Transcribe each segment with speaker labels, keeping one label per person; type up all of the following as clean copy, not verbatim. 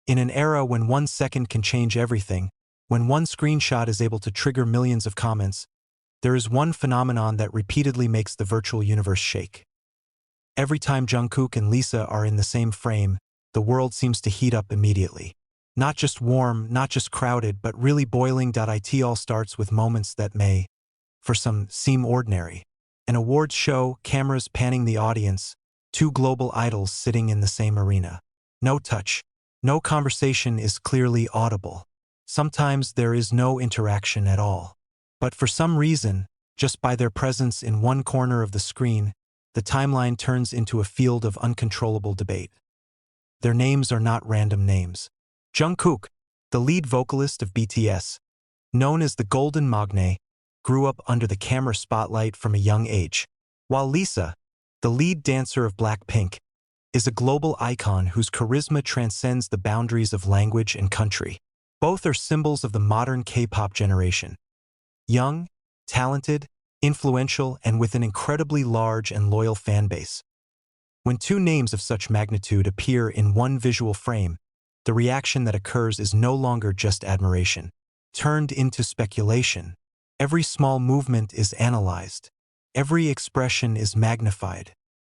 Speaker 1: In an era when 1 second can change everything, when one screenshot is able to trigger millions of comments, there is one phenomenon that repeatedly makes the virtual universe shake. Every time Jungkook and Lisa are in the same frame, the world seems to heat up immediately. Not just warm, not just crowded, but really boiling. It all starts with moments that may, for some, seem ordinary. An awards show, cameras panning the audience, two global idols sitting in the same arena. No touch, no conversation is clearly audible. Sometimes there is no interaction at all. But for some reason, just by their presence in one corner of the screen, the timeline turns into a field of uncontrollable debate. Their names are not random names. Jungkook, the lead vocalist of BTS, known as the Golden Magne, grew up under the camera spotlight from a young age, while Lisa, the lead dancer of Blackpink, is a global icon whose charisma transcends the boundaries of language and country. Both are symbols of the modern K-pop generation. Young, talented, influential, and with an incredibly large and loyal fan base. When two names of such magnitude appear in one visual frame, the reaction that occurs is no longer just admiration, turned into speculation. Every small movement is analyzed. Every expression is magnified.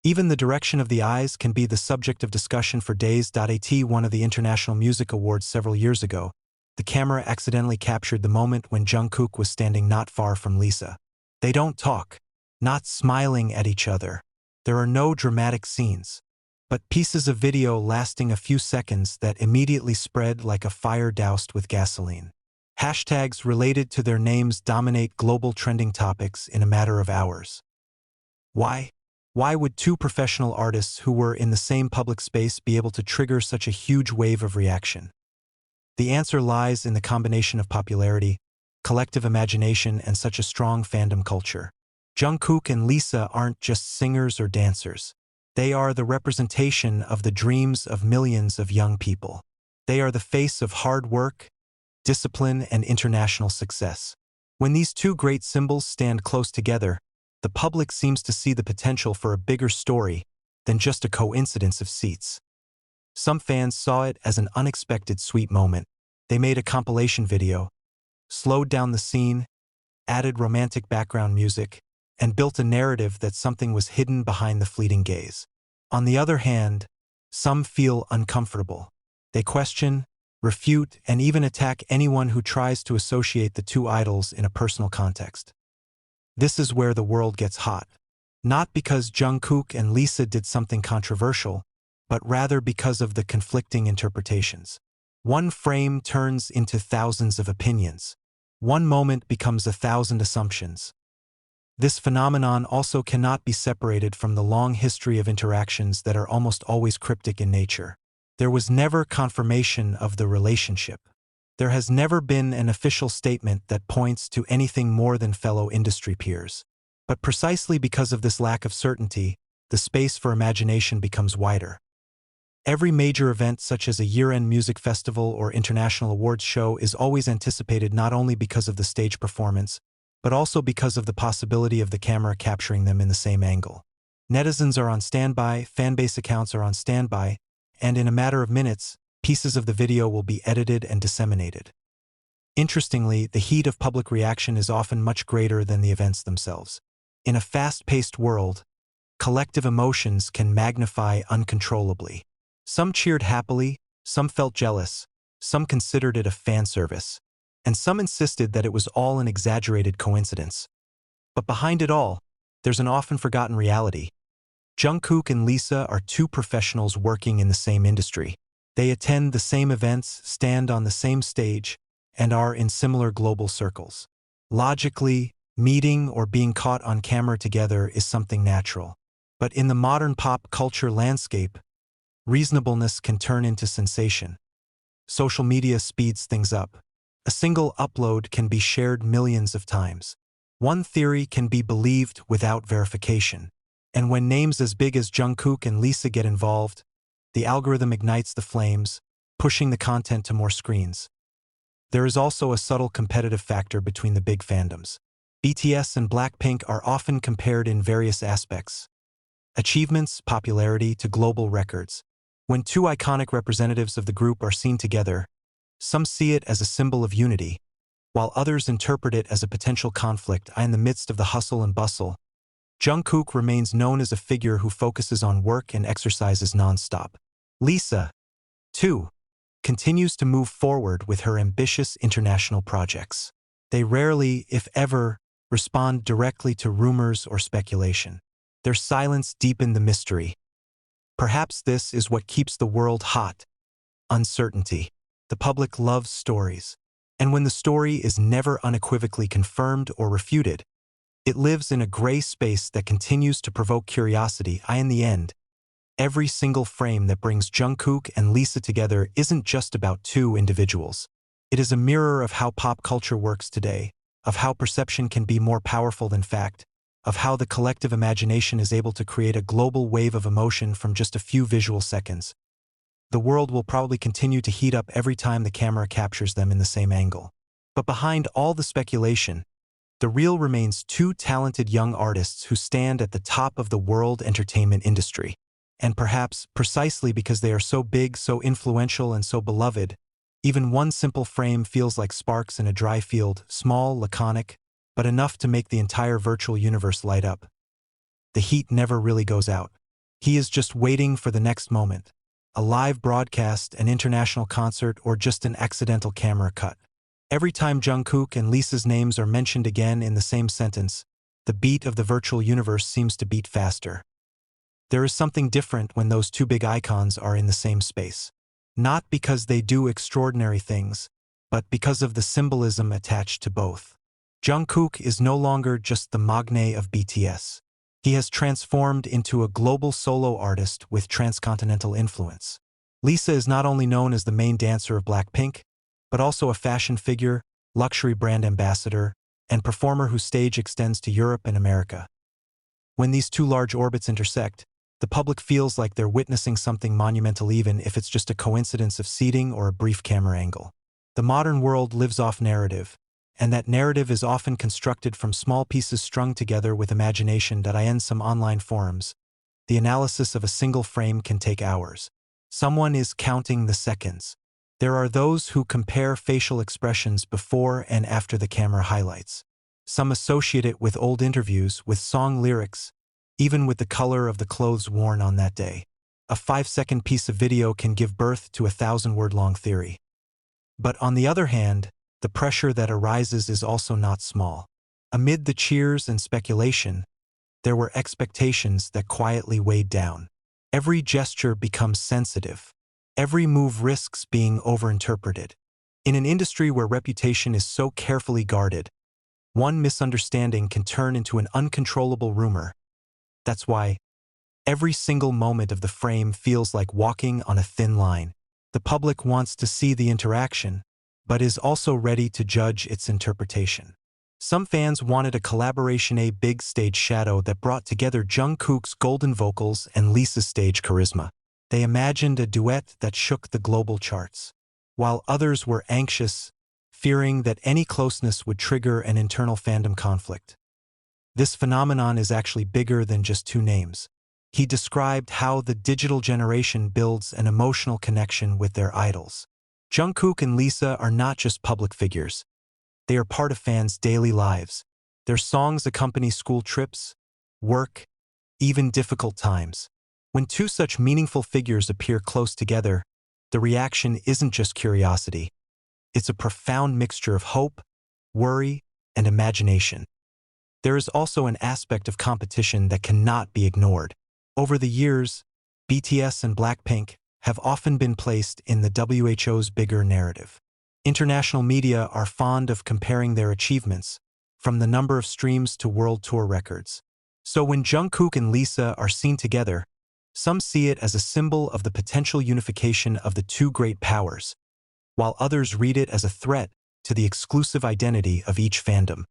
Speaker 1: Even the direction of the eyes can be the subject of discussion for days. At one of the International Music Awards several years ago, the camera accidentally captured the moment when Jungkook was standing not far from Lisa. They don't talk, not smiling at each other. There are no dramatic scenes, but pieces of video lasting a few seconds that immediately spread like a fire doused with gasoline. Hashtags related to their names dominate global trending topics in a matter of hours. Why? Why would two professional artists who were in the same public space be able to trigger such a huge wave of reaction? The answer lies in the combination of popularity, collective imagination, and such a strong fandom culture. Jungkook and Lisa aren't just singers or dancers. They are the representation of the dreams of millions of young people. They are the face of hard work, discipline, and international success. When these two great symbols stand close together, the public seems to see the potential for a bigger story than just a coincidence of seats. Some fans saw it as an unexpected sweet moment. They made a compilation video, slowed down the scene, added romantic background music, and built a narrative that something was hidden behind the fleeting gaze. On the other hand, some feel uncomfortable. They question, refute, and even attack anyone who tries to associate the two idols in a personal context. This is where the world gets hot. Not because Jungkook and Lisa did something controversial, but rather because of the conflicting interpretations. One frame turns into thousands of opinions. One moment becomes 1,000 assumptions. This phenomenon also cannot be separated from the long history of interactions that are almost always cryptic in nature. There was never confirmation of the relationship. There has never been an official statement that points to anything more than fellow industry peers. But precisely because of this lack of certainty, the space for imagination becomes wider. Every major event such as a year-end music festival or international awards show is always anticipated not only because of the stage performance, but also because of the possibility of the camera capturing them in the same angle. Netizens are on standby, fanbase accounts are on standby, and in a matter of minutes, pieces of the video will be edited and disseminated. Interestingly, the heat of public reaction is often much greater than the events themselves. In a fast-paced world, collective emotions can magnify uncontrollably. Some cheered happily, some felt jealous, some considered it a fan service, and some insisted that it was all an exaggerated coincidence. But behind it all, there's an often forgotten reality. Jungkook and Lisa are two professionals working in the same industry. They attend the same events, stand on the same stage, and are in similar global circles. Logically, meeting or being caught on camera together is something natural. But in the modern pop culture landscape, reasonableness can turn into sensation. Social media speeds things up. A single upload can be shared millions of times. One theory can be believed without verification. And when names as big as Jungkook and Lisa get involved, the algorithm ignites the flames, pushing the content to more screens. There is also a subtle competitive factor between the big fandoms. BTS and Blackpink are often compared in various aspects. Achievements, popularity, to global records. When two iconic representatives of the group are seen together, some see it as a symbol of unity, while others interpret it as a potential conflict. In the midst of the hustle and bustle, Jungkook remains known as a figure who focuses on work and exercises non-stop. Lisa, too, continues to move forward with her ambitious international projects. They rarely, if ever, respond directly to rumors or speculation. Their silence deepens the mystery. Perhaps this is what keeps the world hot: uncertainty. The public loves stories, and when the story is never unequivocally confirmed or refuted, it lives in a gray space that continues to provoke curiosity. In the end, every single frame that brings Jungkook and Lisa together isn't just about two individuals. It is a mirror of how pop culture works today, of how perception can be more powerful than fact, of how the collective imagination is able to create a global wave of emotion from just a few visual seconds. The world will probably continue to heat up every time the camera captures them in the same angle. But behind all the speculation, the real remains two talented young artists who stand at the top of the world entertainment industry. And perhaps precisely because they are so big, so influential, and so beloved, even one simple frame feels like sparks in a dry field, small, laconic, but enough to make the entire virtual universe light up. The heat never really goes out. He is just waiting for the next moment. A live broadcast, an international concert, or just an accidental camera cut. Every time Jungkook and Lisa's names are mentioned again in the same sentence, the beat of the virtual universe seems to beat faster. There is something different when those two big icons are in the same space. Not because they do extraordinary things, but because of the symbolism attached to both. Jungkook is no longer just the magne of BTS. He has transformed into a global solo artist with transcontinental influence. Lisa is not only known as the main dancer of Blackpink, but also a fashion figure, luxury brand ambassador, and performer whose stage extends to Europe and America. When these two large orbits intersect, the public feels like they're witnessing something monumental, even if it's just a coincidence of seating or a brief camera angle. The modern world lives off narrative, and that narrative is often constructed from small pieces strung together with imagination. In some online forums, the analysis of a single frame can take hours. Someone is counting the seconds. There are those who compare facial expressions before and after the camera highlights. Some associate it with old interviews, with song lyrics, even with the color of the clothes worn on that day. A 5-second piece of video can give birth to a 1,000-word-long theory. But on the other hand, the pressure that arises is also not small. Amid the cheers and speculation, there were expectations that quietly weighed down. Every gesture becomes sensitive. Every move risks being overinterpreted. In an industry where reputation is so carefully guarded, one misunderstanding can turn into an uncontrollable rumor. That's why every single moment of the frame feels like walking on a thin line. The public wants to see the interaction, but is also ready to judge its interpretation. Some fans wanted a collaboration, a big stage shadow that brought together Jungkook's golden vocals and Lisa's stage charisma. They imagined a duet that shook the global charts, while others were anxious, fearing that any closeness would trigger an internal fandom conflict. This phenomenon is actually bigger than just two names. He described how the digital generation builds an emotional connection with their idols. Jungkook and Lisa are not just public figures. They are part of fans' daily lives. Their songs accompany school trips, work, even difficult times. When two such meaningful figures appear close together, the reaction isn't just curiosity. It's a profound mixture of hope, worry, and imagination. There is also an aspect of competition that cannot be ignored. Over the years, BTS and Blackpink have often been placed in the WHO's bigger narrative. International media are fond of comparing their achievements, from the number of streams to world tour records. So when Jungkook and Lisa are seen together, some see it as a symbol of the potential unification of the two great powers, while others read it as a threat to the exclusive identity of each fandom.